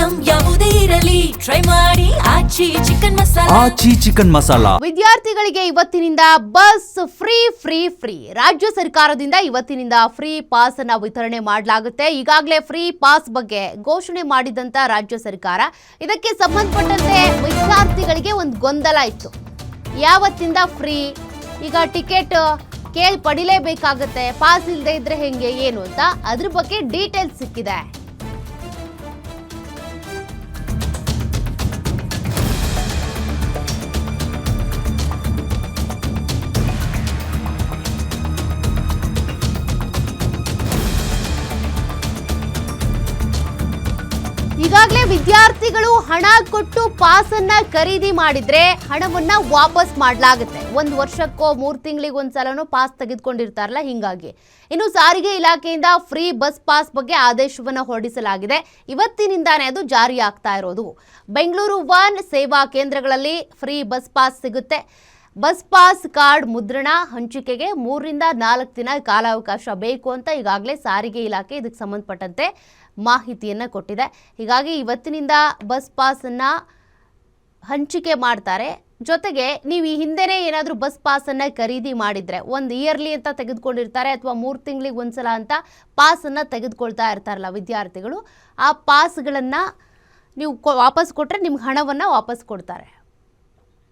Item ಯಾವುದೇ ಇರಲಿ try ಮಾಡಿ ಆಚಿ ಚಿಕನ್ ಮಸಾಲಾ. ವಿದ್ಯಾರ್ಥಿಗಳಿಗೆ ಇವತ್ತಿನಿಂದ ಬಸ್ ಫ್ರೀ. ರಾಜ್ಯ ಸರ್ಕಾರದಿಂದ ಇವತ್ತಿನಿಂದ ಫ್ರೀ ಪಾಸ್ ಅನ್ನ ವಿತರಣೆ ಮಾಡಲಾಗುತ್ತೆ. ಈಗಾಗಲೇ ಫ್ರೀ ಪಾಸ್ ಬಗ್ಗೆ ಘೋಷಣೆ ಮಾಡಿದಂತ ರಾಜ್ಯ ಸರ್ಕಾರ ಇದಕ್ಕೆ ಸಂಬಂಧಪಟ್ಟಂತೆ ವಿದ್ಯಾರ್ಥಿಗಳಿಗೆ ಒಂದು ಗೊಂದಲ ಇತ್ತು. ಯಾವತ್ತಿಂದ ಫ್ರೀ, ಈಗ ಟಿಕೆಟ್ ಪಡಿಲೇಬೇಕಾಗುತ್ತೆ, ಪಾಸ್ ಇಲ್ಲದೆ ಇದ್ರೆ ಹೆಂಗೆ ಏನು ಅಂತ ಅದ್ರ ಬಗ್ಗೆ ಡೀಟೇಲ್ಸ್ ಸಿಕ್ಕಿದೆ. ಈಗಾಗಲೇ ವಿದ್ಯಾರ್ಥಿಗಳು ಹಣ ಕೊಟ್ಟು ಪಾಸ್ ಅನ್ನ ಖರೀದಿ ಮಾಡಿದ್ರೆ ಹಣವನ್ನ ವಾಪಸ್ ಮಾಡಲಾಗುತ್ತೆ. 1 ವರ್ಷಕ್ಕೋ 3 ತಿಂಗಳಿಗೊಂದ್ಸಲನೂ ಪಾಸ್ ತೆಗೆದುಕೊಂಡಿರ್ತಾರಲ್ಲ, ಹಿಂಗಾಗಿ ಇನ್ನು ಸಾರಿಗೆ ಇಲಾಖೆಯಿಂದ ಫ್ರೀ ಬಸ್ ಪಾಸ್ ಬಗ್ಗೆ ಆದೇಶವನ್ನು ಹೊರಡಿಸಲಾಗಿದೆ. ಇವತ್ತಿನಿಂದಾನೇ ಅದು ಜಾರಿ ಆಗ್ತಾ ಇರೋದು. ಬೆಂಗಳೂರು 1 ಸೇವಾ ಕೇಂದ್ರಗಳಲ್ಲಿ ಫ್ರೀ ಬಸ್ ಪಾಸ್ ಸಿಗುತ್ತೆ. ಬಸ್ ಪಾಸ್ ಕಾರ್ಡ್ ಮುದ್ರಣ ಹಂಚಿಕೆಗೆ 3 ರಿಂದ 4 ದಿನ ಕಾಲಾವಕಾಶ ಬೇಕು ಅಂತ ಈಗಾಗಲೇ ಸಾರಿಗೆ ಇಲಾಖೆ ಇದಕ್ಕೆ ಸಂಬಂಧಪಟ್ಟಂತೆ ಮಾಹಿತಿಯನ್ನು ಕೊಟ್ಟಿದೆ. ಹೀಗಾಗಿ ಇವತ್ತಿನಿಂದ ಬಸ್ ಪಾಸನ್ನು ಹಂಚಿಕೆ ಮಾಡ್ತಾರೆ. ಜೊತೆಗೆ ನೀವು ಈ ಹಿಂದೆನೇ ಏನಾದರೂ ಬಸ್ ಪಾಸನ್ನು ಖರೀದಿ ಮಾಡಿದರೆ, 1 ಇಯರ್ಲಿ ಅಂತ ತೆಗೆದುಕೊಂಡಿರ್ತಾರೆ ಅಥವಾ 3 ತಿಂಗಳಿಗೆ ಒಂದ್ಸಲ ಅಂತ ಪಾಸನ್ನು ತೆಗೆದುಕೊಳ್ತಾ ಇರ್ತಾರಲ್ಲ ವಿದ್ಯಾರ್ಥಿಗಳು, ಆ ಪಾಸ್ಗಳನ್ನು ನೀವು ವಾಪಸ್ ಕೊಟ್ಟರೆ ನಿಮ್ಗೆ ಹಣವನ್ನು ವಾಪಸ್ ಕೊಡ್ತಾರೆ.